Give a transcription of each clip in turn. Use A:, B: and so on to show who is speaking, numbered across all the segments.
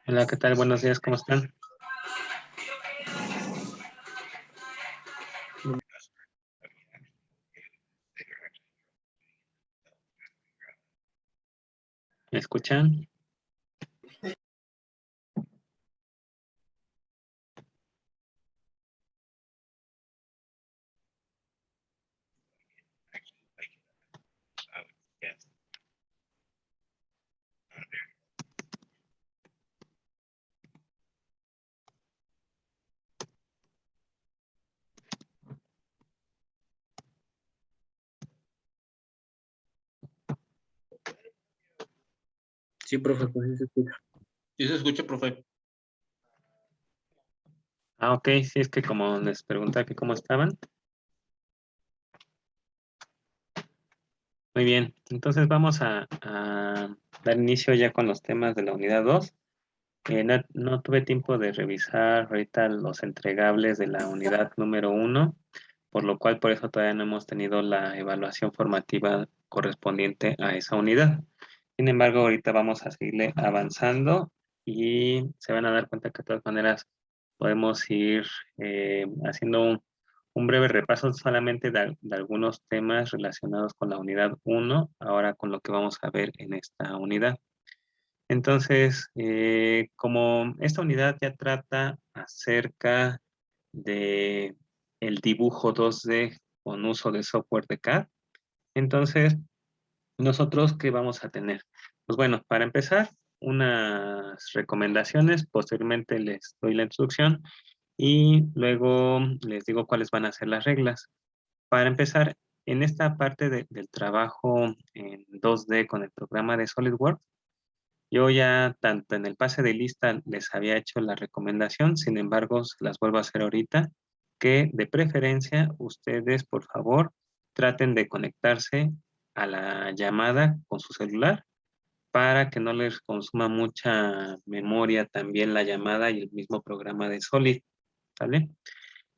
A: Hola, ¿qué tal? Buenos días, ¿cómo están? ¿Me escuchan?
B: Sí, profe, pues sí se escucha. Sí se escucha, profe.
A: Ah, ok, sí, es que como les preguntaba que cómo estaban. Muy bien, entonces vamos a dar inicio ya con los temas de la unidad 2. No tuve tiempo de revisar ahorita los entregables de la unidad número 1, por lo cual por eso todavía no hemos tenido la evaluación formativa correspondiente a esa unidad. Sin embargo, ahorita vamos a seguirle avanzando y se van a dar cuenta que de todas maneras podemos ir haciendo un breve repaso solamente de algunos temas relacionados con la unidad 1, ahora con lo que vamos a ver en esta unidad. Entonces, como esta unidad ya trata acerca de el dibujo 2D con uso de software de CAD, entonces, ¿nosotros qué vamos a tener? Pues bueno, para empezar, unas recomendaciones, posteriormente les doy la instrucción y luego les digo cuáles van a ser las reglas. Para empezar, en esta parte del trabajo en 2D con el programa de SolidWorks, yo ya tanto en el pase de lista les había hecho la recomendación, sin embargo, se las vuelvo a hacer ahorita, que de preferencia ustedes, por favor, traten de conectarse a la llamada con su celular para que no les consuma mucha memoria también la llamada y el mismo programa de Solid, ¿sale?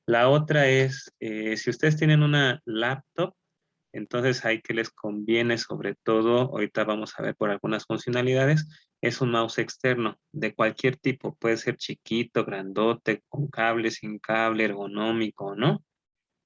A: La otra es, si ustedes tienen una laptop, entonces ahí que les conviene sobre todo, ahorita vamos a ver por algunas funcionalidades, es un mouse externo de cualquier tipo, puede ser chiquito, grandote, con cable, sin cable, ergonómico, ¿no?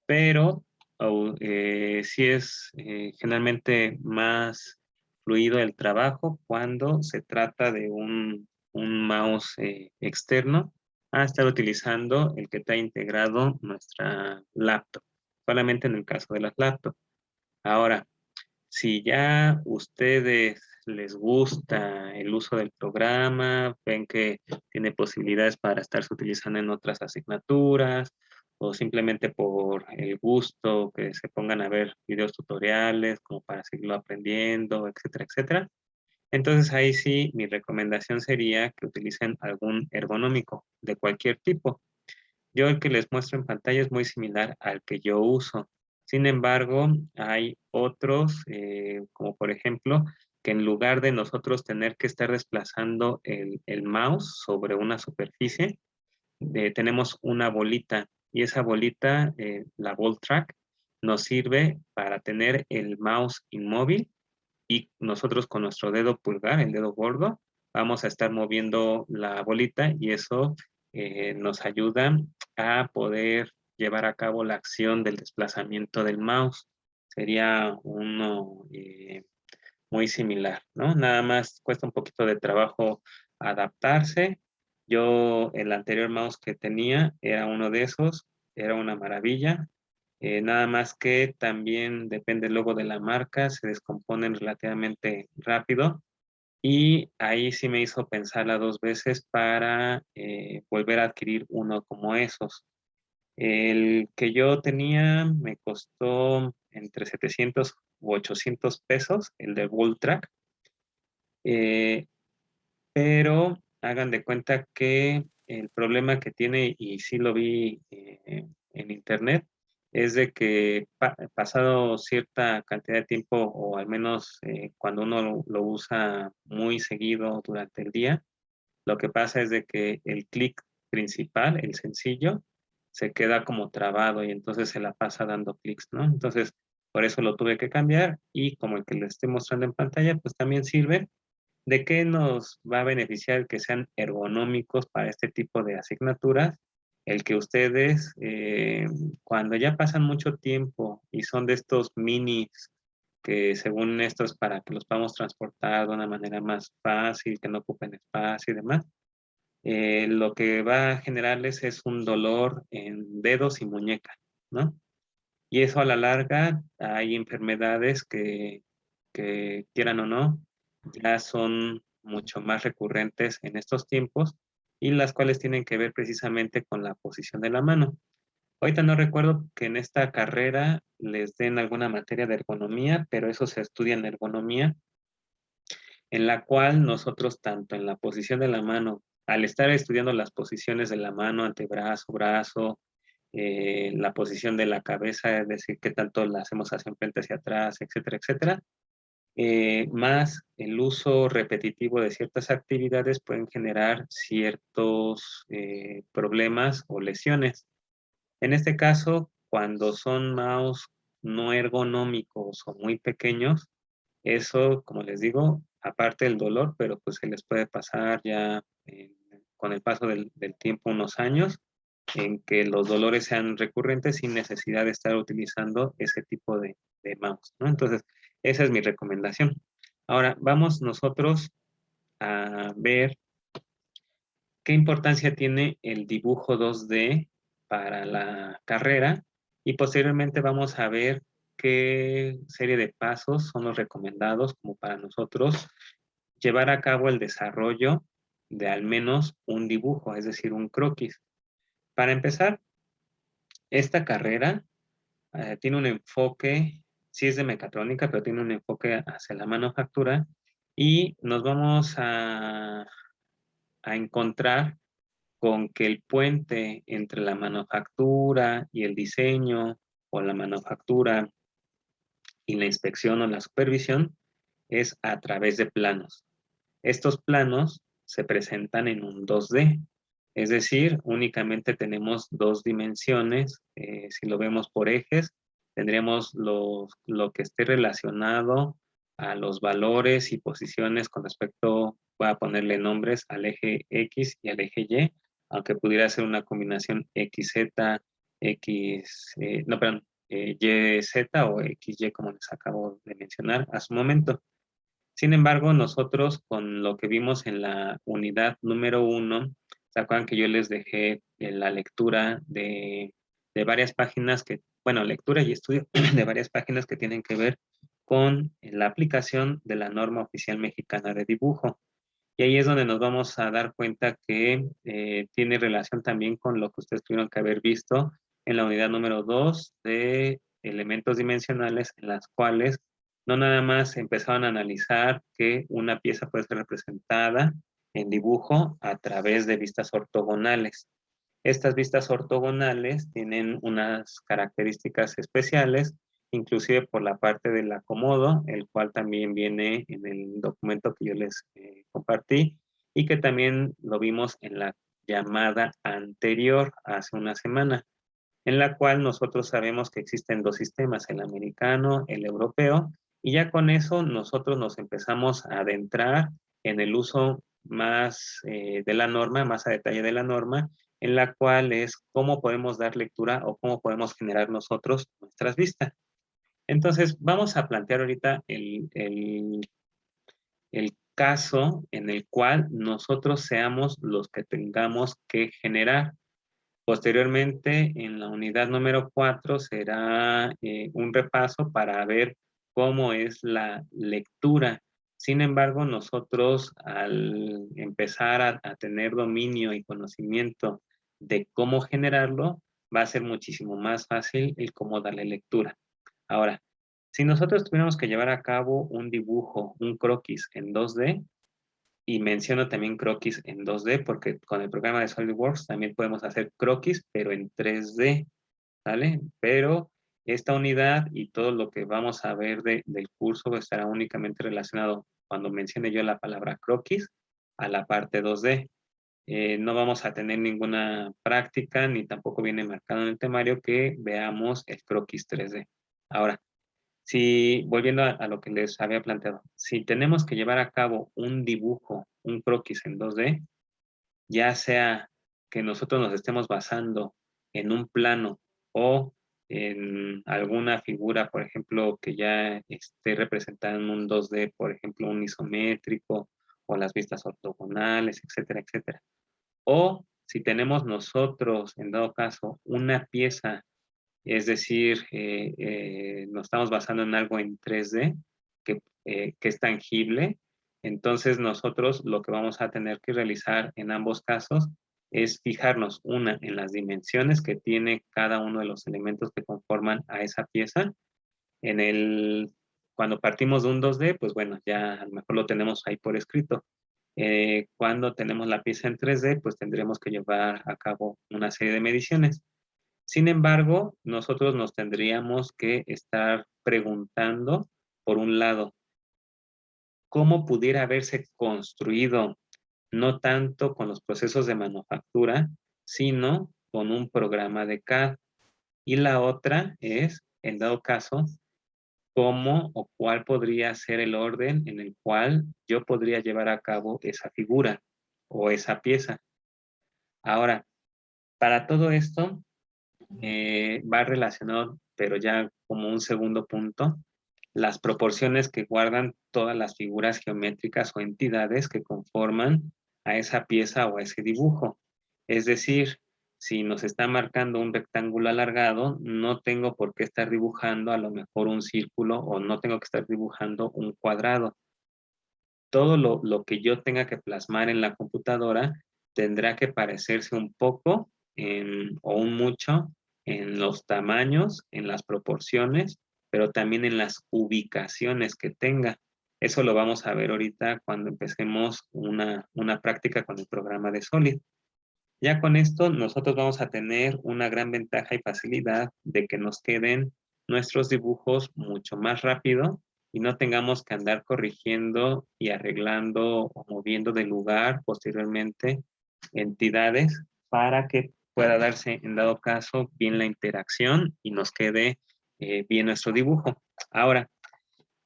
A: Pero sí es generalmente más fluido el trabajo cuando se trata de un mouse externo a estar utilizando el que está integrado nuestra laptop, solamente en el caso de las laptops. Ahora, si ya ustedes les gusta el uso del programa, ven que tiene posibilidades para estarse utilizando en otras asignaturas, o simplemente por el gusto que se pongan a ver videos tutoriales como para seguirlo aprendiendo, etcétera, etcétera. Entonces ahí sí, mi recomendación sería que utilicen algún ergonómico de cualquier tipo. Yo el que les muestro en pantalla es muy similar al que yo uso. Sin embargo, hay otros, como por ejemplo, que en lugar de nosotros tener que estar desplazando el mouse sobre una superficie, tenemos una bolita y esa bolita, la Ball Track, nos sirve para tener el mouse inmóvil y nosotros con nuestro dedo pulgar, el dedo gordo, vamos a estar moviendo la bolita y eso nos ayuda a poder llevar a cabo la acción del desplazamiento del mouse. Sería uno muy similar, ¿no? Nada más cuesta un poquito de trabajo adaptarse. Yo, el anterior mouse que tenía era uno de esos, era una maravilla. Nada más que también depende luego de la marca, se descomponen relativamente rápido y ahí sí me hizo pensarla dos veces para volver a adquirir uno como esos. El que yo tenía me costó entre 700 u 800 pesos, el de Voltrack, eh, pero hagan de cuenta que el problema que tiene, y sí lo vi en internet, es de que pasado cierta cantidad de tiempo, o al menos cuando uno lo usa muy seguido durante el día, Lo que pasa es de que el clic principal, el sencillo, se queda como trabado y entonces se la pasa dando clics, ¿no? Entonces, por eso lo tuve que cambiar y como el que les estoy mostrando en pantalla, pues también sirve. ¿De qué nos va a beneficiar que sean ergonómicos para este tipo de asignaturas? El que ustedes, cuando ya pasan mucho tiempo y son de estos minis que según esto es para que los podamos transportar de una manera más fácil, que no ocupen espacio y demás, lo que va a generarles es un dolor en dedos y muñeca, ¿no? Y eso a la larga hay enfermedades que quieran o no, ya son mucho más recurrentes en estos tiempos y las cuales tienen que ver precisamente con la posición de la mano. Ahorita no recuerdo que en esta carrera les den alguna materia de ergonomía, pero eso se estudia en ergonomía, en la cual nosotros tanto en la posición de la mano, al estar estudiando las posiciones de la mano, antebrazo, brazo, la posición de la cabeza, es decir, qué tanto la hacemos hacia enfrente, hacia atrás, etcétera, etcétera, más el uso repetitivo de ciertas actividades pueden generar ciertos problemas o lesiones. En este caso, cuando son mouse no ergonómicos o muy pequeños, eso, como les digo, aparte del dolor, pero pues se les puede pasar ya con el paso del tiempo unos años en que los dolores sean recurrentes sin necesidad de estar utilizando ese tipo de mouse, ¿no? Entonces, esa es mi recomendación. Ahora, vamos nosotros a ver qué importancia tiene el dibujo 2D para la carrera y posteriormente vamos a ver qué serie de pasos son los recomendados como para nosotros llevar a cabo el desarrollo de al menos un dibujo, es decir, un croquis. Para empezar, esta carrera tiene un enfoque, sí es de mecatrónica, pero tiene un enfoque hacia la manufactura y nos vamos a encontrar con que el puente entre la manufactura y el diseño o la manufactura y la inspección o la supervisión es a través de planos. Estos planos se presentan en un 2D, es decir, únicamente tenemos dos dimensiones. Si lo vemos por ejes, tendríamos lo que esté relacionado a los valores y posiciones con respecto, voy a ponerle nombres al eje X y al eje Y, aunque pudiera ser una combinación XZ, no, perdón, YZ o XY como les acabo de mencionar a su momento. Sin embargo, nosotros con lo que vimos en la unidad número 1, ¿se acuerdan que yo les dejé la lectura de varias páginas que, bueno, lectura y estudio de varias páginas que tienen que ver con la aplicación de la norma oficial mexicana de dibujo? Y ahí es donde nos vamos a dar cuenta que tiene relación también con lo que ustedes tuvieron que haber visto en la unidad número 2 de elementos dimensionales en las cuales no nada más empezaron a analizar que una pieza puede ser representada en dibujo a través de vistas ortogonales. Estas vistas ortogonales tienen unas características especiales, inclusive por la parte del acomodo, el cual también viene en el documento que yo les compartí y que también lo vimos en la llamada anterior hace una semana, en la cual nosotros sabemos que existen dos sistemas, el americano, el europeo, y ya con eso nosotros nos empezamos a adentrar en el uso más de la norma, más a detalle de la norma, en la cual es cómo podemos dar lectura o cómo podemos generar nosotros nuestras vistas. Entonces, vamos a plantear ahorita el caso en el cual nosotros seamos los que tengamos que generar. Posteriormente, en la unidad número 4 será un repaso para ver cómo es la lectura. Sin embargo, nosotros al empezar a tener dominio y conocimiento de cómo generarlo, va a ser muchísimo más fácil el cómo darle lectura. Ahora, si nosotros tuviéramos que llevar a cabo un dibujo, un croquis en 2D, y menciono también croquis en 2D porque con el programa de SolidWorks también podemos hacer croquis, pero en 3D, ¿vale? Pero esta unidad y todo lo que vamos a ver del curso estará únicamente relacionado cuando mencione yo la palabra croquis a la parte 2D. no vamos a tener ninguna práctica, ni tampoco viene marcado en el temario que veamos el croquis 3D. Ahora, si, volviendo a lo que les había planteado, si tenemos que llevar a cabo un dibujo, un croquis en 2D, ya sea que nosotros nos estemos basando en un plano o en alguna figura, por ejemplo, que ya esté representada en un 2D, por ejemplo, un isométrico o las vistas ortogonales, etcétera, etcétera. O si tenemos nosotros, en dado caso, una pieza, es decir, nos estamos basando en algo en 3D que es tangible, entonces nosotros lo que vamos a tener que realizar en ambos casos es fijarnos, una, en las dimensiones que tiene cada uno de los elementos que conforman a esa pieza. Cuando partimos de un 2D, pues bueno, ya a lo mejor lo tenemos ahí por escrito. Cuando tenemos la pieza en 3D, pues tendremos que llevar a cabo una serie de mediciones. Sin embargo, nosotros nos tendríamos que estar preguntando, por un lado, cómo pudiera haberse construido, no tanto con los procesos de manufactura, sino con un programa de CAD. Y la otra es, en dado caso, cómo o cuál podría ser el orden en el cual yo podría llevar a cabo esa figura o esa pieza. Ahora, para todo esto, va relacionado, pero ya como un segundo punto, las proporciones que guardan todas las figuras geométricas o entidades que conforman a esa pieza o a ese dibujo. Es decir, si nos está marcando un rectángulo alargado, no tengo por qué estar dibujando a lo mejor un círculo o no tengo que estar dibujando un cuadrado. Todo lo que yo tenga que plasmar en la computadora tendrá que parecerse un poco o un mucho en los tamaños, en las proporciones, pero también en las ubicaciones que tenga. Eso lo vamos a ver ahorita cuando empecemos una práctica con el programa de Solid. Ya con esto nosotros vamos a tener una gran ventaja y facilidad de que nos queden nuestros dibujos mucho más rápido y no tengamos que andar corrigiendo y arreglando o moviendo de lugar posteriormente entidades para que pueda darse en dado caso bien la interacción y nos quede bien nuestro dibujo. Ahora,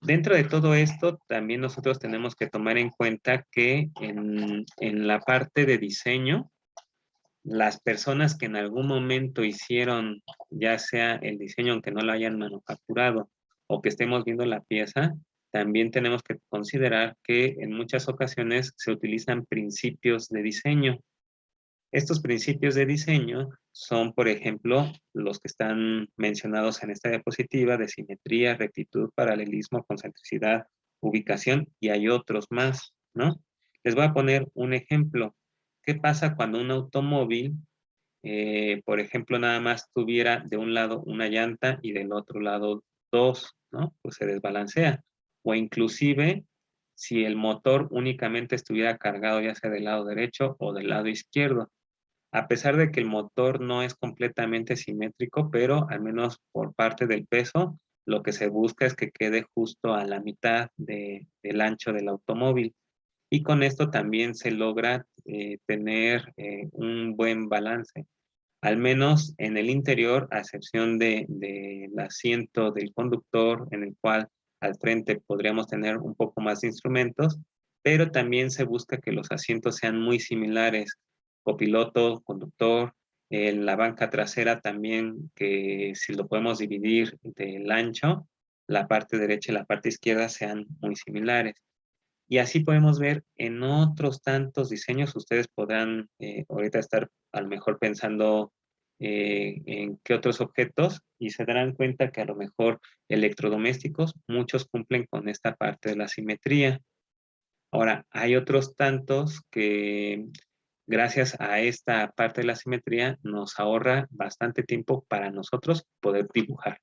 A: dentro de todo esto, también nosotros tenemos que tomar en cuenta que en la parte de diseño, las personas que en algún momento hicieron, ya sea el diseño, aunque no lo hayan manufacturado, o que estemos viendo la pieza, también tenemos que considerar que en muchas ocasiones se utilizan principios de diseño. Estos principios de diseño son, por ejemplo, los que están mencionados en esta diapositiva de simetría, rectitud, paralelismo, concentricidad, ubicación, y hay otros más, ¿no? Les voy a poner un ejemplo. ¿Qué pasa cuando un automóvil, por ejemplo, nada más tuviera de un lado una llanta y del otro lado dos, ¿no? Pues se desbalancea. O inclusive, si el motor únicamente estuviera cargado ya sea del lado derecho o del lado izquierdo. A pesar de que el motor no es completamente simétrico, pero al menos por parte del peso, lo que se busca es que quede justo a la mitad del ancho del automóvil. Y con esto también se logra tener un buen balance, al menos en el interior, a excepción del asiento del conductor, en el cual al frente podríamos tener un poco más de instrumentos, pero también se busca que los asientos sean muy similares, copiloto, conductor, la banca trasera también, que si lo podemos dividir del ancho, la parte derecha y la parte izquierda sean muy similares. Y así podemos ver en otros tantos diseños, ustedes podrán ahorita estar a lo mejor pensando en qué otros objetos y se darán cuenta que a lo mejor electrodomésticos, muchos cumplen con esta parte de la simetría. Ahora, hay otros tantos que gracias a esta parte de la simetría nos ahorra bastante tiempo para nosotros poder dibujar.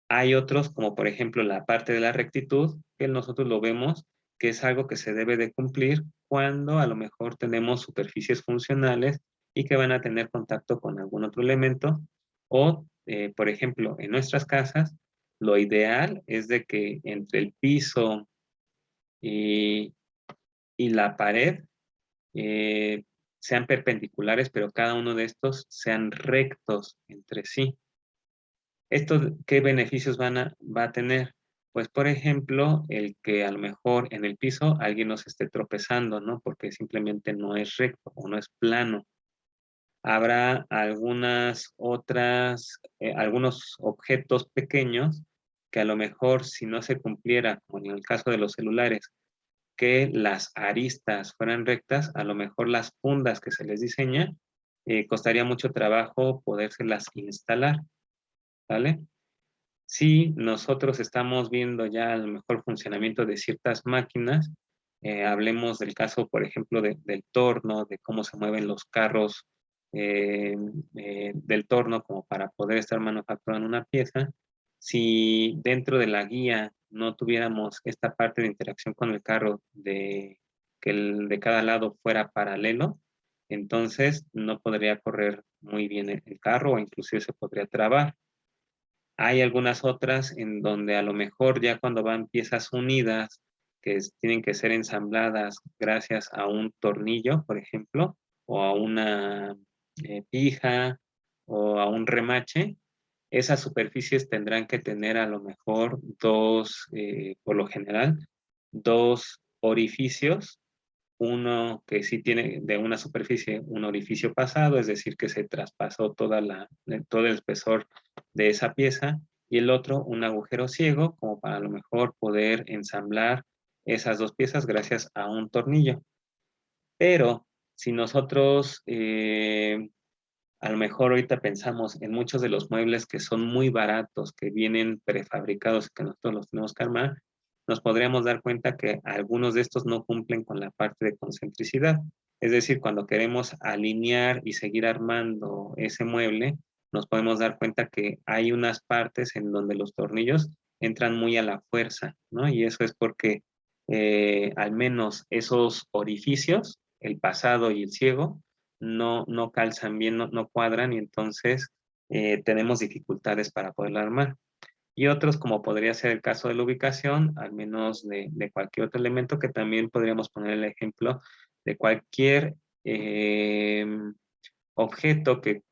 A: Hay otros, como por ejemplo la parte de la rectitud, que nosotros lo vemos que es algo que se debe de cumplir cuando a lo mejor tenemos superficies funcionales y que van a tener contacto con algún otro elemento. O, por ejemplo, en nuestras casas, lo ideal es de que entre el piso y, y la pared sean perpendiculares, pero cada uno de estos sean rectos entre sí. ¿Esto qué beneficios va a tener? Pues, por ejemplo, el que a lo mejor en el piso alguien no se esté tropezando, ¿no? Porque simplemente no es recto o no es plano. Habrá algunas otras, algunos objetos pequeños que a lo mejor si no se cumpliera, como en el caso de los celulares, que las aristas fueran rectas, a lo mejor las fundas que se les diseña, costaría mucho trabajo podérselas instalar, ¿vale? Si nosotros estamos viendo ya el mejor funcionamiento de ciertas máquinas, hablemos del caso, por ejemplo, del torno, de cómo se mueven los carros del torno como para poder estar manufacturando una pieza. Si dentro de la guía no tuviéramos esta parte de interacción con el carro de que el de cada lado fuera paralelo, entonces no podría correr muy bien el carro o inclusive se podría trabar. Hay algunas otras en donde a lo mejor ya cuando van piezas unidas, que tienen que ser ensambladas gracias a un tornillo, por ejemplo, o a una pija o a un remache, esas superficies tendrán que tener a lo mejor dos, por lo general, dos orificios, uno que sí tiene de una superficie un orificio pasado, es decir, que se traspasó todo el espesor de esa pieza, y el otro un agujero ciego, como para a lo mejor poder ensamblar esas dos piezas gracias a un tornillo. Pero si nosotros a lo mejor ahorita pensamos en muchos de los muebles que son muy baratos, que vienen prefabricados, que nosotros los tenemos que armar, nos podríamos dar cuenta que algunos de estos no cumplen con la parte de concentricidad. Es decir, cuando queremos alinear y seguir armando ese mueble, nos podemos dar cuenta que hay unas partes en donde los tornillos entran muy a la fuerza, ¿no? Y eso es porque al menos esos orificios, el pasado y el ciego, no calzan bien, no cuadran y entonces tenemos dificultades para poderla armar. Y otros, como podría ser el caso de la ubicación, al menos de cualquier otro elemento, que también podríamos poner el ejemplo de cualquier objeto que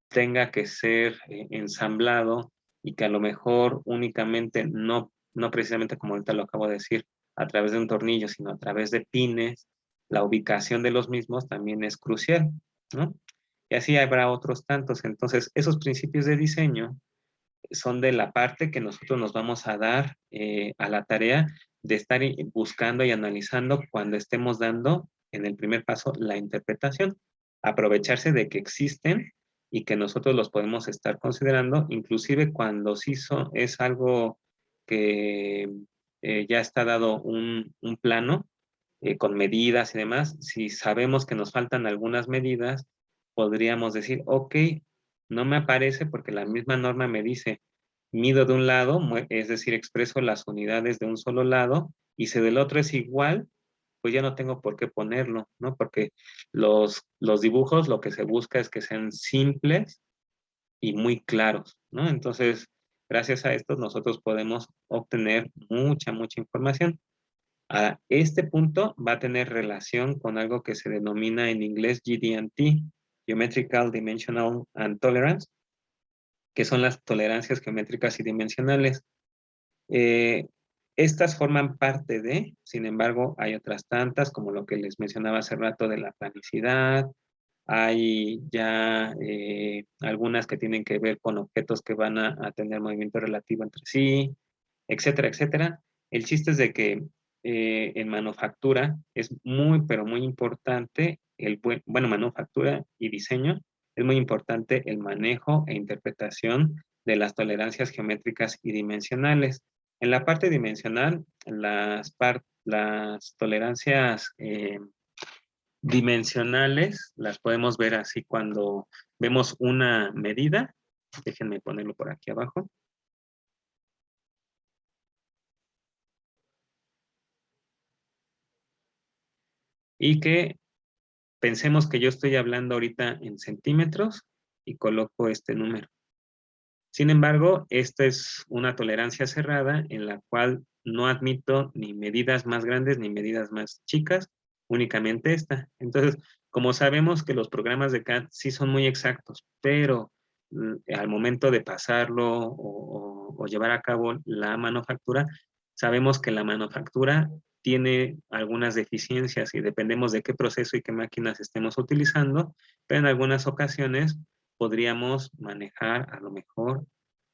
A: tenga que ser ensamblado y que a lo mejor únicamente no precisamente como ahorita lo acabo de decir, a través de un tornillo, sino a través de pines, la ubicación de los mismos también es crucial, ¿no? Y así habrá otros tantos. Entonces, esos principios de diseño son de la parte que nosotros nos vamos a dar a la tarea de estar buscando y analizando cuando estemos dando en el primer paso la interpretación. Aprovecharse de que existen y que nosotros los podemos estar considerando, inclusive cuando sí es algo que ya está dado un plano con medidas y demás. Si sabemos que nos faltan algunas medidas, podríamos decir, ok, no me aparece porque la misma norma me dice, mido de un lado, es decir, expreso las unidades de un solo lado, y si del otro es igual, pues ya no tengo por qué ponerlo, ¿no? Porque los dibujos lo que se busca es que sean simples y muy claros, ¿no? Entonces, gracias a esto nosotros podemos obtener mucha información. A este punto va a tener relación con algo que se denomina en inglés GD&T, Geometrical, Dimensional and Tolerance, que son las tolerancias geométricas y dimensionales. Eh, Estas forman parte de, sin embargo, hay otras tantas, como lo que les mencionaba hace rato de la planicidad, hay ya algunas que tienen que ver con objetos que van a tener movimiento relativo entre sí, etcétera, etcétera. El chiste es de que en manufactura es muy, pero muy importante bueno, manufactura y diseño, es muy importante el manejo e interpretación de las tolerancias geométricas y dimensionales. En la parte dimensional, las tolerancias dimensionales las podemos ver así cuando vemos una medida. Déjenme ponerlo por aquí abajo. Y que pensemos que yo estoy hablando ahorita en centímetros y coloco este número. Sin embargo, esta es una tolerancia cerrada en la cual no admito ni medidas más grandes ni medidas más chicas, únicamente esta. Entonces, Como sabemos que los programas de CAD sí son muy exactos, pero al momento de pasarlo o llevar a cabo la manufactura, sabemos que la manufactura tiene algunas deficiencias y dependemos de qué proceso y qué máquinas estemos utilizando, pero en algunas ocasiones podríamos manejar a lo mejor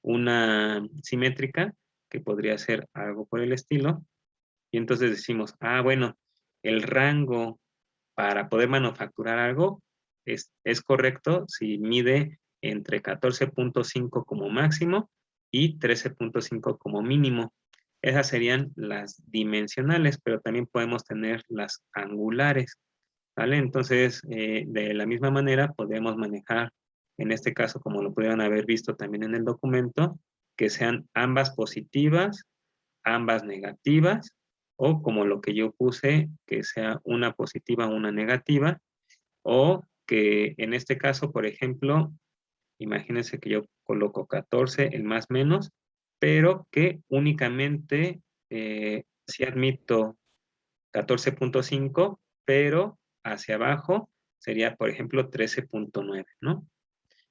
A: una simétrica, que podría ser algo por el estilo, y entonces decimos, ah, bueno, el rango para poder manufacturar algo es correcto si mide entre 14.5 como máximo y 13.5 como mínimo. Esas serían las dimensionales, pero también podemos tener las angulares, ¿vale? Entonces, de la misma manera, podemos manejar, en este caso, como lo pudieron haber visto también en el documento, que sean ambas positivas, ambas negativas, o como lo que yo puse, que sea una positiva, una negativa, o que en este caso, por ejemplo, imagínense que yo coloco 14, el más menos, pero que únicamente si admito 14.5, pero hacia abajo sería, por ejemplo, 13.9, ¿no?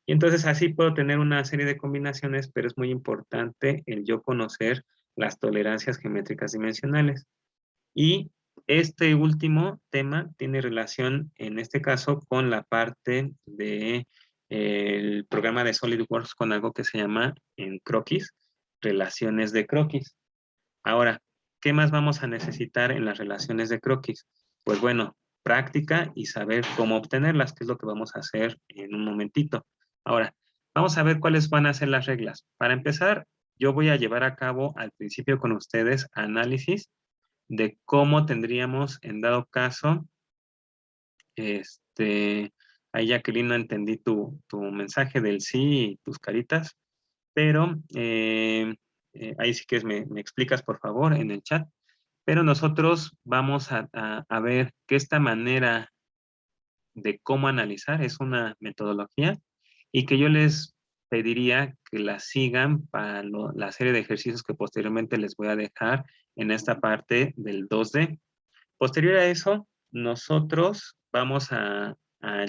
A: Y entonces así puedo tener una serie de combinaciones, pero es muy importante el yo conocer las tolerancias geométricas dimensionales. Y este último tema tiene relación, en este caso, con la parte de el programa de SolidWorks con algo que se llama en croquis, relaciones de croquis. Ahora, ¿qué más vamos a necesitar en las relaciones de croquis? Pues bueno, práctica y saber cómo obtenerlas, que es lo que vamos a hacer en un momentito. Ahora, vamos a ver cuáles van a ser las reglas. Para empezar, yo voy a llevar a cabo al principio con ustedes análisis de cómo tendríamos, en dado caso, ahí Jacqueline no entendí tu mensaje del sí y tus caritas, pero ahí sí que me explicas por favor en el chat. Pero nosotros vamos a ver que esta manera de cómo analizar es una metodología y que yo les pediría que la sigan para la serie de ejercicios que posteriormente les voy a dejar en esta parte del 2D. Posterior a eso, nosotros vamos a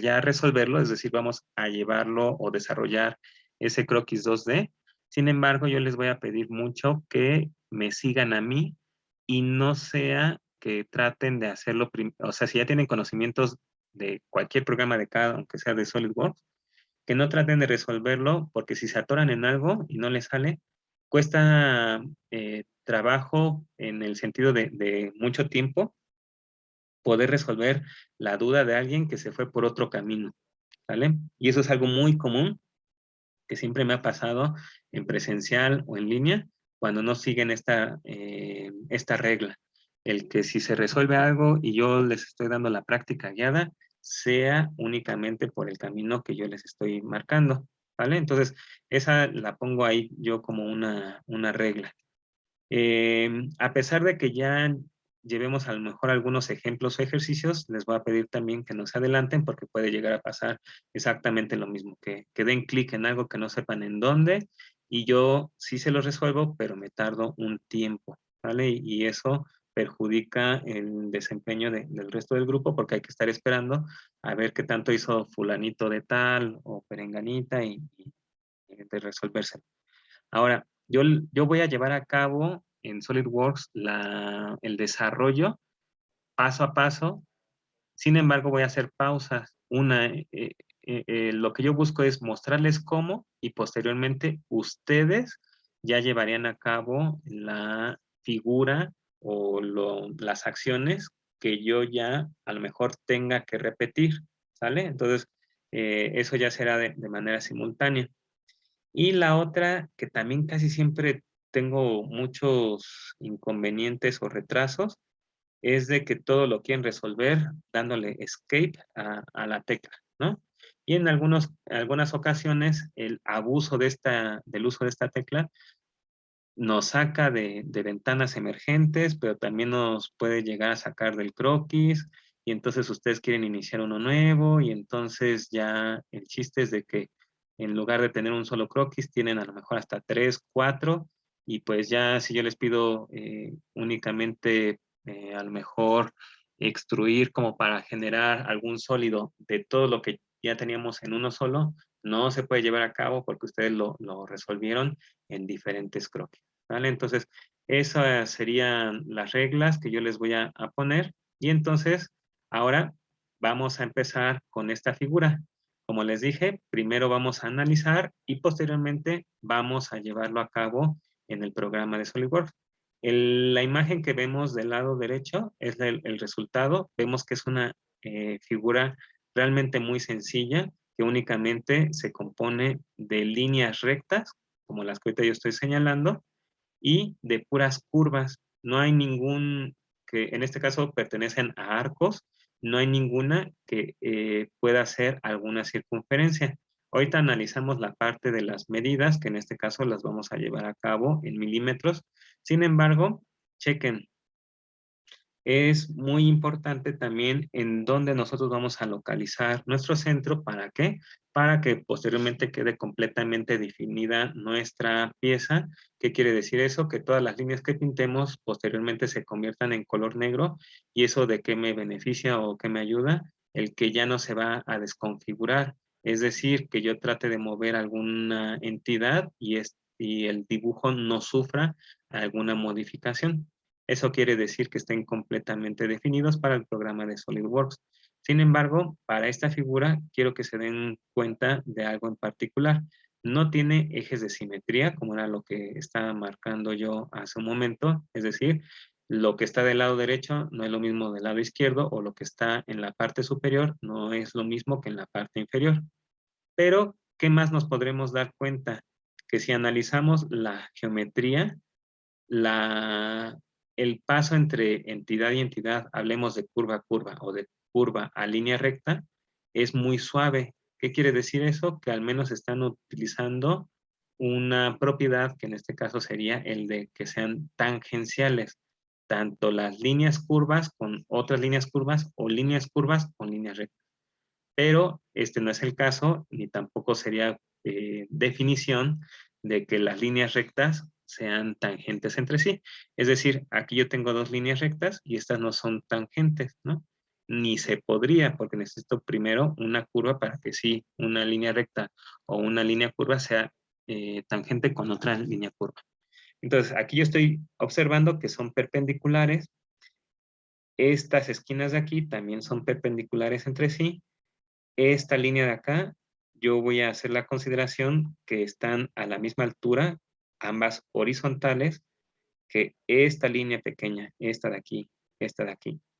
A: ya resolverlo, es decir, vamos a llevarlo o desarrollar ese croquis 2D. Sin embargo, yo les voy a pedir mucho que me sigan a mí y no sea que traten de hacerlo, o sea, si ya tienen conocimientos de cualquier programa de CAD, aunque sea de SolidWorks, que no traten de resolverlo, porque si se atoran en algo y no les sale, cuesta trabajo en el sentido de mucho tiempo poder resolver la duda de alguien que se fue por otro camino, ¿vale? Y eso es algo muy común que siempre me ha pasado en presencial o en línea cuando no siguen esta regla. El que si se resuelve algo y yo les estoy dando la práctica guiada, sea únicamente por el camino que yo les estoy marcando, ¿vale? Entonces, esa la pongo ahí yo como una regla. A pesar de que ya llevemos a lo mejor algunos ejemplos o ejercicios, les voy a pedir también que no se adelanten porque puede llegar a pasar exactamente lo mismo, que den clic en algo que no sepan en dónde y yo sí se los resuelvo, pero me tardo un tiempo, ¿vale? Y eso perjudica el desempeño del resto del grupo porque hay que estar esperando a ver qué tanto hizo fulanito de tal o perenganita y de resolverse. Ahora, yo voy a llevar a cabo en SolidWorks el desarrollo paso a paso. Sin embargo, voy a hacer pausas. Lo que yo busco es mostrarles cómo y posteriormente ustedes ya llevarían a cabo la figura o las acciones que yo ya a lo mejor tenga que repetir, ¿sale? Entonces, eso ya será de manera simultánea. Y la otra, que también casi siempre tengo muchos inconvenientes o retrasos, es de que todo lo quieren resolver dándole escape a la tecla, ¿no? Y en algunas ocasiones el abuso del uso de esta tecla nos saca de ventanas emergentes, pero también nos puede llegar a sacar del croquis, y entonces ustedes quieren iniciar uno nuevo, y entonces ya el chiste es de que en lugar de tener un solo croquis, tienen a lo mejor hasta 3, 4, y pues ya si yo les pido únicamente a lo mejor extruir como para generar algún sólido de todo lo que ya teníamos en uno solo, no se puede llevar a cabo porque ustedes lo resolvieron en diferentes croquis, ¿vale? Entonces, esas serían las reglas que yo les voy a poner. Y entonces, ahora vamos a empezar con esta figura. Como les dije, primero vamos a analizar y posteriormente vamos a llevarlo a cabo en el programa de SolidWorks. La imagen que vemos del lado derecho es el resultado. Vemos que es una figura realmente muy sencilla que únicamente se compone de líneas rectas, como las que ahorita yo estoy señalando, y de puras curvas. No hay ningún, que en este caso pertenecen a arcos, no hay ninguna que pueda hacer alguna circunferencia. Ahorita analizamos la parte de las medidas, que en este caso las vamos a llevar a cabo en milímetros. Sin embargo, chequen, es muy importante también en dónde nosotros vamos a localizar nuestro centro. ¿Para qué? Para que posteriormente quede completamente definida nuestra pieza. ¿Qué quiere decir eso? Que todas las líneas que pintemos posteriormente se conviertan en color negro. ¿Y eso de qué me beneficia o qué me ayuda? El que ya no se va a desconfigurar. Es decir, que yo trate de mover alguna entidad y el dibujo no sufra alguna modificación. Eso quiere decir que estén completamente definidos para el programa de SolidWorks. Sin embargo, para esta figura quiero que se den cuenta de algo en particular. No tiene ejes de simetría, como era lo que estaba marcando yo hace un momento. Es decir, lo que está del lado derecho no es lo mismo del lado izquierdo, o lo que está en la parte superior no es lo mismo que en la parte inferior. Pero, ¿qué más nos podremos dar cuenta? Que si analizamos la geometría, la, el paso entre entidad y entidad, hablemos de curva a curva o de curva a línea recta, es muy suave. ¿Qué quiere decir eso? Que al menos están utilizando una propiedad que en este caso sería el de que sean tangenciales, tanto las líneas curvas con otras líneas curvas o líneas curvas con líneas rectas. Pero este no es el caso, ni tampoco sería definición de que las líneas rectas sean tangentes entre sí. Es decir, aquí yo tengo dos líneas rectas y estas no son tangentes, ¿no? Ni se podría, porque necesito primero una curva para que sí una línea recta o una línea curva sea tangente con otra línea curva. Entonces, aquí yo estoy observando que son perpendiculares. Estas esquinas de aquí también son perpendiculares entre sí. Esta línea de acá, yo voy a hacer la consideración que están a la misma altura, ambas horizontales, que esta línea pequeña, esta de aquí,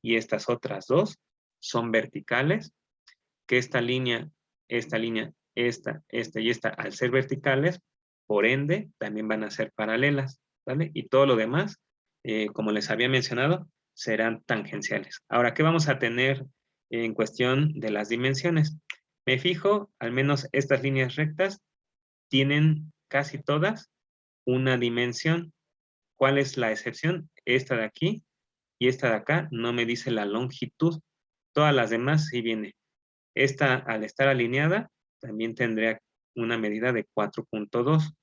A: y estas otras dos son verticales, que esta línea, esta y esta, al ser verticales, por ende, también van a ser paralelas, ¿vale? Y todo lo demás, como les había mencionado, serán tangenciales. Ahora, ¿qué vamos a tener en cuestión de las dimensiones? Me fijo, al menos estas líneas rectas tienen casi todas una dimensión. ¿Cuál es la excepción? Esta de aquí y esta de acá no me dice la longitud. Todas las demás sí viene. Esta, al estar alineada, también tendría una medida de 4.2.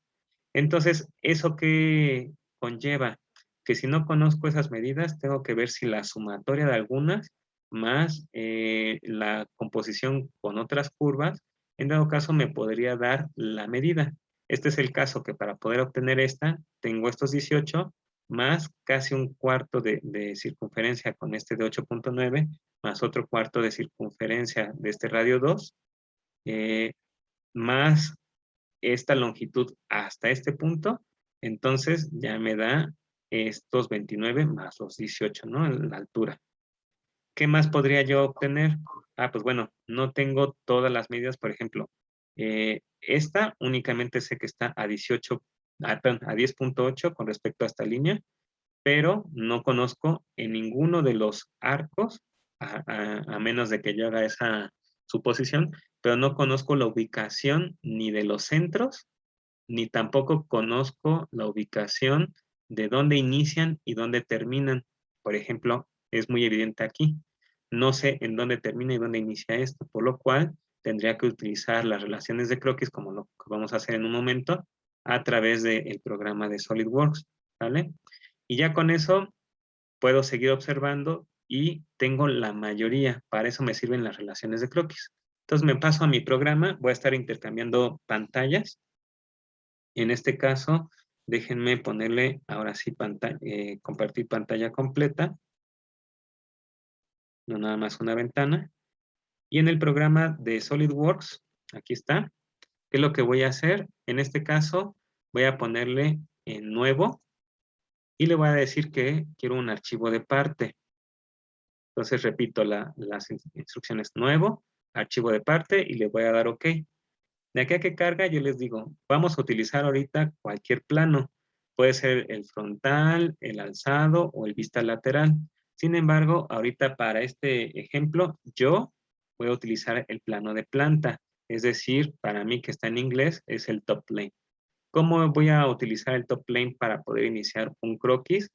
A: Entonces, ¿eso qué conlleva? Que si no conozco esas medidas, tengo que ver si la sumatoria de algunas más la composición con otras curvas, en dado caso me podría dar la medida. Este es el caso que para poder obtener esta, tengo estos 18 más casi un cuarto de circunferencia con este de 8.9, más otro cuarto de circunferencia de este radio 2, más esta longitud hasta este punto, entonces ya me da estos 29 más los 18, ¿no? La altura. ¿Qué más podría yo obtener? Ah, pues bueno, no tengo todas las medidas, por ejemplo, esta únicamente sé que está a 18, perdón, a 10.8 con respecto a esta línea, pero no conozco en ninguno de los arcos, a menos de que yo haga esa suposición, pero no conozco la ubicación ni de los centros, ni tampoco conozco la ubicación de dónde inician y dónde terminan. Por ejemplo, es muy evidente aquí. No sé en dónde termina y dónde inicia esto, por lo cual tendría que utilizar las relaciones de croquis, como lo que vamos a hacer en un momento, a través del programa de SolidWorks, ¿vale? Y ya con eso puedo seguir observando y tengo la mayoría. Para eso me sirven las relaciones de croquis. Entonces me paso a mi programa, voy a estar intercambiando pantallas. En este caso, déjenme ponerle ahora sí compartir pantalla completa, no nada más una ventana. Y en el programa de SolidWorks, aquí está, ¿qué es lo que voy a hacer? En este caso, voy a ponerle en nuevo y le voy a decir que quiero un archivo de parte. Entonces repito las instrucciones nuevo, archivo de parte y le voy a dar OK. De aquí a que carga yo les digo, vamos a utilizar ahorita cualquier plano. Puede ser el frontal, el alzado o el vista lateral. Sin embargo, ahorita para este ejemplo yo voy a utilizar el plano de planta. Es decir, para mí que está en inglés es el top plane. ¿Cómo voy a utilizar el top plane para poder iniciar un croquis?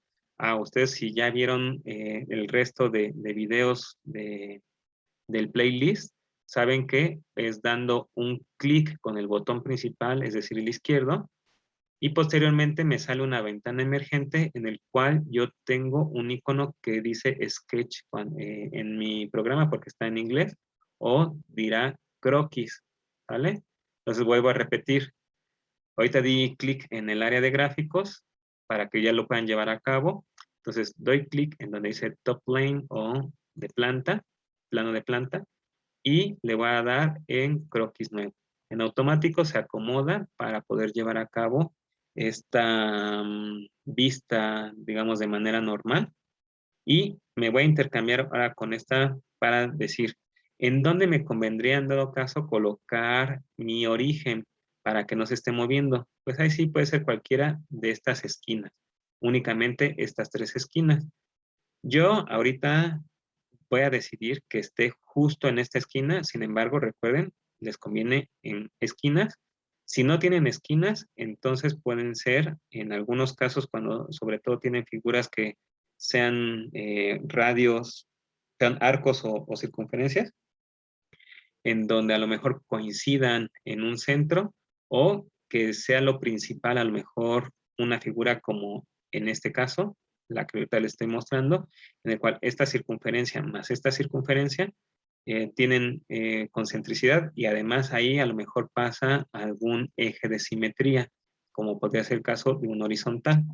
A: Ustedes si ya vieron el resto de videos del playlist, saben que es dando un clic con el botón principal, es decir, el izquierdo, y posteriormente me sale una ventana emergente en el cual yo tengo un icono que dice Sketch en mi programa porque está en inglés, o dirá croquis, ¿vale? Entonces vuelvo a repetir. Ahorita di clic en el área de gráficos para que ya lo puedan llevar a cabo. Entonces doy clic en donde dice top plane o de planta, plano de planta, y le voy a dar en croquis nuevo. En automático se acomoda para poder llevar a cabo esta vista, digamos, de manera normal. Y me voy a intercambiar ahora con esta para decir, ¿en dónde me convendría en dado caso colocar mi origen para que no se esté moviendo? Pues ahí sí puede ser cualquiera de estas esquinas, únicamente estas tres esquinas. Yo ahorita voy a decidir que esté justo en esta esquina, sin embargo, recuerden, les conviene en esquinas. Si no tienen esquinas, entonces pueden ser, en algunos casos, cuando sobre todo tienen figuras que sean radios, sean arcos o circunferencias, en donde a lo mejor coincidan en un centro o que sea lo principal, a lo mejor una figura como en este caso, la que ahorita les estoy mostrando, en el cual esta circunferencia más esta circunferencia tienen concentricidad y además ahí a lo mejor pasa algún eje de simetría, como podría ser el caso de un horizontal.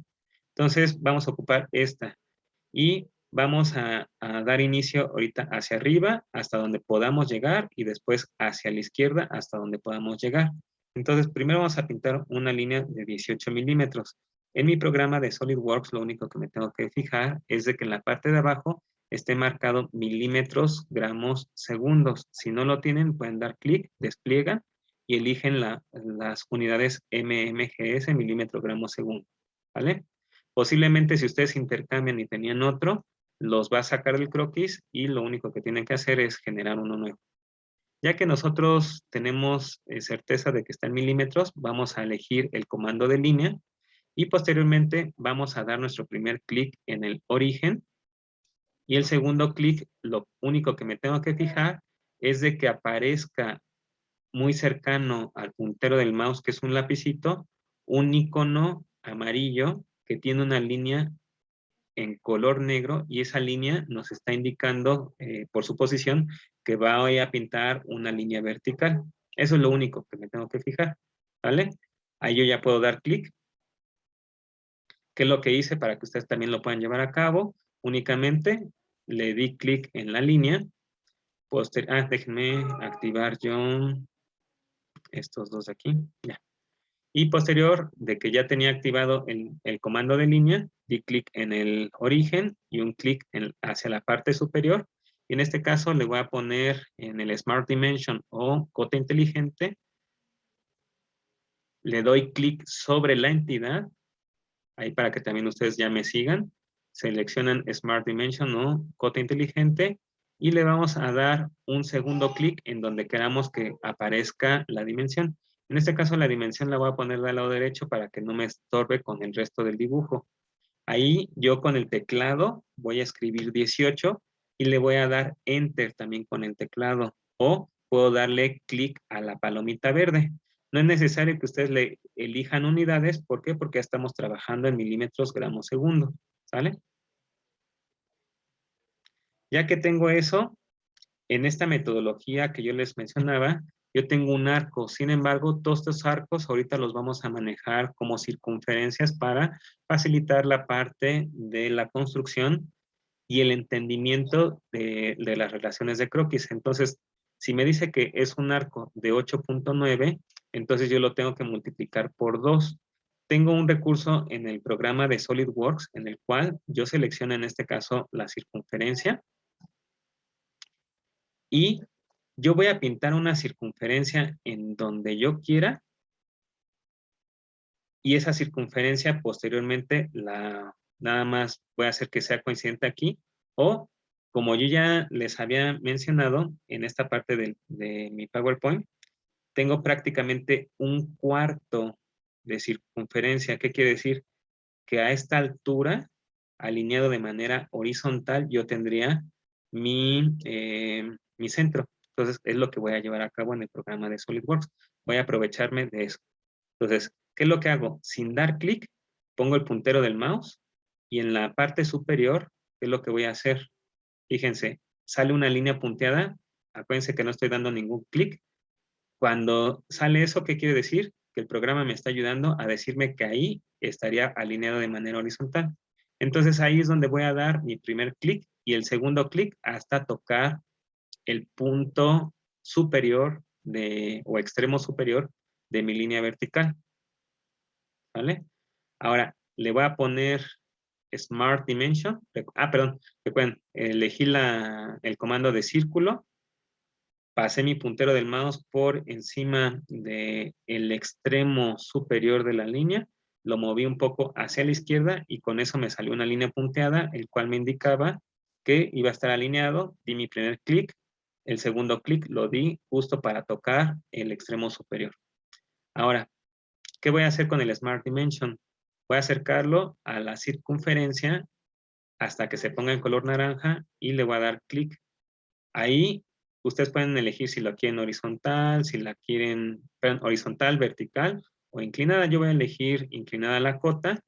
A: Entonces vamos a ocupar esta y vamos a dar inicio ahorita hacia arriba hasta donde podamos llegar y después hacia la izquierda hasta donde podamos llegar. Entonces, primero vamos a pintar una línea de 18 milímetros. En mi programa de SolidWorks, lo único que me tengo que fijar es de que en la parte de abajo esté marcado milímetros, gramos, segundos. Si no lo tienen, pueden dar clic, despliegan y eligen las unidades mmgs, milímetro, gramo, segundo. ¿Vale? Posiblemente si ustedes intercambian y tenían otro, los va a sacar del croquis y lo único que tienen que hacer es generar uno nuevo. Ya que nosotros tenemos certeza de que está en milímetros, vamos a elegir el comando de línea y posteriormente vamos a dar nuestro primer clic en el origen y el segundo clic, lo único que me tengo que fijar es de que aparezca muy cercano al puntero del mouse, que es un lapicito, un icono amarillo que tiene una línea en color negro y esa línea nos está indicando por su posición que va a pintar una línea vertical. Eso es lo único que me tengo que fijar, ¿vale? Ahí yo ya puedo dar clic, que es lo que hice para que ustedes también lo puedan llevar a cabo. Únicamente le di clic en la línea. Déjenme activar yo estos dos de aquí. Ya. Y posterior de que ya tenía activado el comando de línea, di clic en el origen y un clic hacia la parte superior. Y en este caso le voy a poner en el Smart Dimension o cota inteligente. Le doy clic sobre la entidad, ahí para que también ustedes ya me sigan. Seleccionan Smart Dimension o cota inteligente y le vamos a dar un segundo clic en donde queramos que aparezca la dimensión. En este caso la dimensión la voy a poner del lado derecho para que no me estorbe con el resto del dibujo. Ahí yo con el teclado voy a escribir 18 y le voy a dar Enter también con el teclado. O puedo darle clic a la palomita verde. No es necesario que ustedes le elijan unidades. ¿Por qué? Porque ya estamos trabajando en milímetros, gramos, segundo. ¿Sale? Ya que tengo eso, en esta metodología que yo les mencionaba, yo tengo un arco. Sin embargo, todos estos arcos ahorita los vamos a manejar como circunferencias para facilitar la parte de la construcción y el entendimiento de las relaciones de croquis. Entonces, si me dice que es un arco de 8.9, entonces yo lo tengo que multiplicar por 2. Tengo un recurso en el programa de SolidWorks en el cual yo selecciono en este caso la circunferencia y yo voy a pintar una circunferencia en donde yo quiera y esa circunferencia posteriormente nada más voy a hacer que sea coincidente aquí o como yo ya les había mencionado en esta parte de mi PowerPoint, tengo prácticamente un cuarto de circunferencia. ¿Qué quiere decir? Que a esta altura, alineado de manera horizontal, yo tendría mi centro. Entonces, es lo que voy a llevar a cabo en el programa de SolidWorks. Voy a aprovecharme de eso. Entonces, ¿qué es lo que hago? Sin dar clic, pongo el puntero del mouse y en la parte superior, ¿qué es lo que voy a hacer? Fíjense, sale una línea punteada. Acuérdense que no estoy dando ningún clic. Cuando sale eso, ¿qué quiere decir? Que el programa me está ayudando a decirme que ahí estaría alineado de manera horizontal. Entonces ahí es donde voy a dar mi primer clic y el segundo clic hasta tocar el punto superior o extremo superior de mi línea vertical. ¿Vale? Ahora, le voy a poner Smart Dimension. Perdón, recuerden, elegí el comando de círculo, pasé mi puntero del mouse por encima del extremo superior de la línea, lo moví un poco hacia la izquierda y con eso me salió una línea punteada, el cual me indicaba que iba a estar alineado. Di mi primer clic, el segundo clic lo di justo para tocar el extremo superior. Ahora, ¿qué voy a hacer con el Smart Dimension? Voy a acercarlo a la circunferencia hasta que se ponga en color naranja y le voy a dar clic. Ahí ustedes pueden elegir si lo quieren horizontal, si la quieren horizontal, vertical o inclinada. Yo voy a elegir inclinada la cota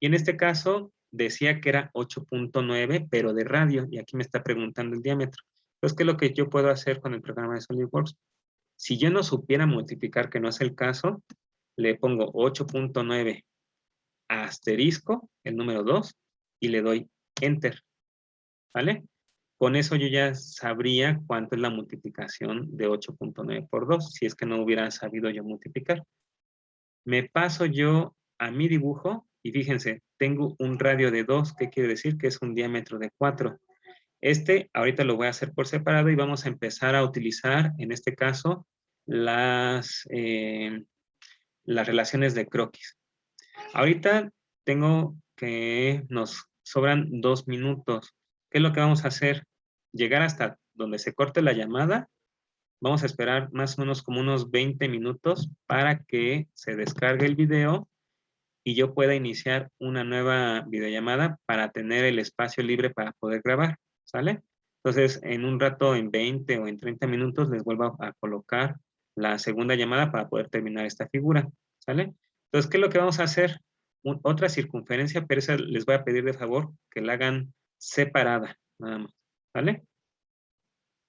A: y en este caso decía que era 8.9 pero de radio y aquí me está preguntando el diámetro. Entonces, ¿qué es lo que yo puedo hacer con el programa de SolidWorks? Si yo no supiera multiplicar, que no es el caso, le pongo 8.9 asterisco, el número 2, y le doy Enter, ¿vale? Con eso yo ya sabría cuánto es la multiplicación de 8.9 por 2, si es que no hubiera sabido yo multiplicar. Me paso yo a mi dibujo y fíjense, tengo un radio de 2, ¿qué quiere decir? Que es un diámetro de 4. Ahorita lo voy a hacer por separado y vamos a empezar a utilizar, en este caso, las relaciones de croquis. Ahorita nos sobran 2 minutos. ¿Qué es lo que vamos a hacer? Llegar hasta donde se corte la llamada. Vamos a esperar más o menos como unos 20 minutos para que se descargue el video y yo pueda iniciar una nueva videollamada para tener el espacio libre para poder grabar, ¿sale? Entonces, en un rato, en 20 o en 30 minutos, les vuelvo a colocar la segunda llamada para poder terminar esta figura, ¿sale? Entonces, ¿qué es lo que vamos a hacer? Otra circunferencia, pero esa les voy a pedir de favor que la hagan separada, nada más, ¿vale?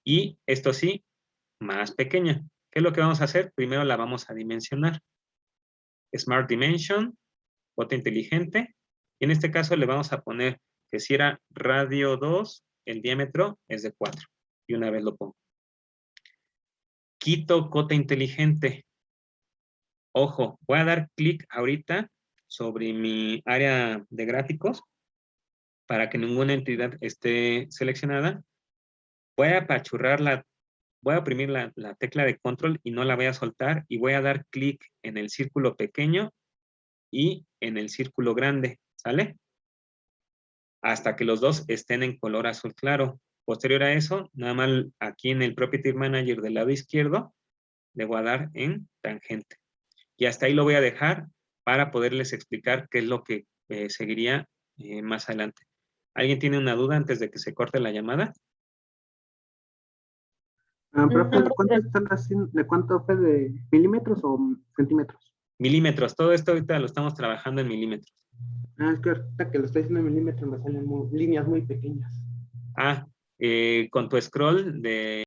A: Y esto sí, más pequeña. ¿Qué es lo que vamos a hacer? Primero la vamos a dimensionar. Smart Dimension, cota inteligente. Y en este caso le vamos a poner que si era radio 2, el diámetro es de 4. Y una vez lo pongo. Quito cota inteligente. Ojo, voy a dar clic ahorita sobre mi área de gráficos para que ninguna entidad esté seleccionada. Voy a apachurrar voy a oprimir la tecla de control y no la voy a soltar y voy a dar clic en el círculo pequeño y en el círculo grande, ¿sale? Hasta que los dos estén en color azul claro. Posterior a eso, nada más aquí en el Property Manager del lado izquierdo, le voy a dar en tangente. Y hasta ahí lo voy a dejar para poderles explicar qué es lo que seguiría más adelante. ¿Alguien tiene una duda antes de que se corte la llamada?
C: Profe, ¿de cuánto fue? ¿De milímetros o centímetros?
A: Milímetros. Todo esto ahorita lo estamos trabajando en milímetros.
C: Es que ahorita que lo estoy haciendo en milímetros me salen líneas muy pequeñas.
A: Ah, con tu scroll de